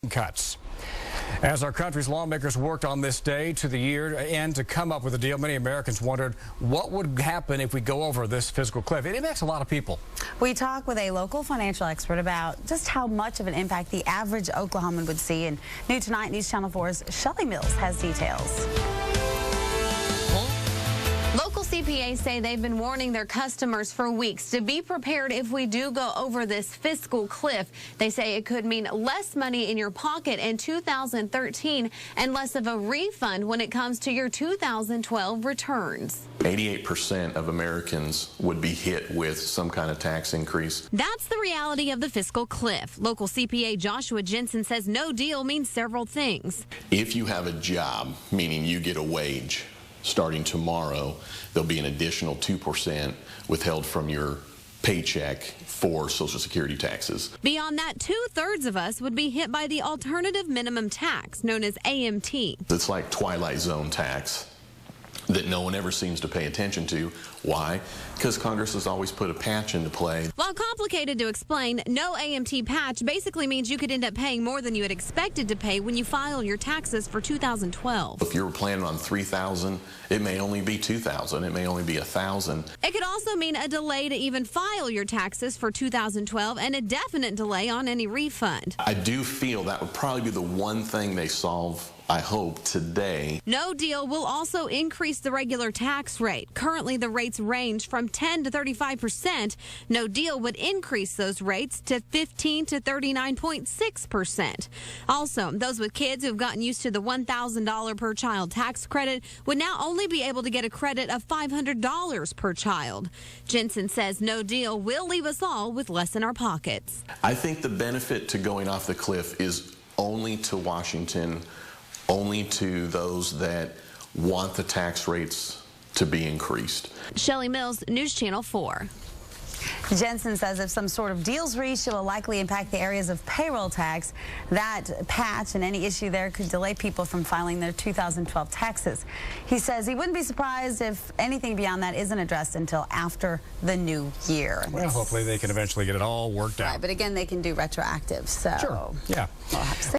cuts. As our country's lawmakers worked on this day to the year end to come up with a deal, many Americans wondered what would happen if we go over this fiscal cliff. It impacts a lot of people. We talk with a local financial expert about just how much of an impact the average Oklahoman would see. And new tonight, News Channel 4's Shelley Mills has details. Local CPA say they've been warning their customers for weeks to be prepared if we do go over this fiscal cliff. They say it could mean less money in your pocket in 2013 and less of a refund when it comes to your 2012 returns. 88% of Americans would be hit with some kind of tax increase. That's the reality of the fiscal cliff. Local CPA Joshua Jensen says no deal means several things. If you have a job, meaning you get a wage, starting tomorrow, there'll be an additional 2% withheld from your paycheck for Social Security taxes. Beyond that, 2/3 of us would be hit by the alternative minimum tax, known as AMT. It's like Twilight Zone tax that no one ever seems to pay attention to. Why? Because Congress has always put a patch into play. While complicated to explain, no AMT patch basically means you could end up paying more than you had expected to pay when you file your taxes for 2012. If you were planning on $3,000, it may only be $2,000. It may only be $1,000. It could also mean a delay to even file your taxes for 2012 and a definite delay on any refund. I do feel that would probably be the one thing they solve, I hope, today. No deal will also increase the regular tax rate. Currently, the rates range from 10 to 35%. No deal would increase those rates to 15 to 39.6%. Also, those with kids who have gotten used to the $1,000 per child tax credit would now only be able to get a credit of $500 per child. Jensen says no deal will leave us all with less in our pockets. I think the benefit to going off the cliff is only to Washington, only to those that want the tax rates to be increased. Shelley Mills, News Channel 4. Jensen says if some sort of deal's reached, it will likely impact the areas of payroll tax. That patch and any issue there could delay people from filing their 2012 taxes. He says he wouldn't be surprised if anything beyond that isn't addressed until after the new year. Well, hopefully they can eventually get it all worked out. Right, but again, they can do retroactive. So sure. Yeah. We'll have to see.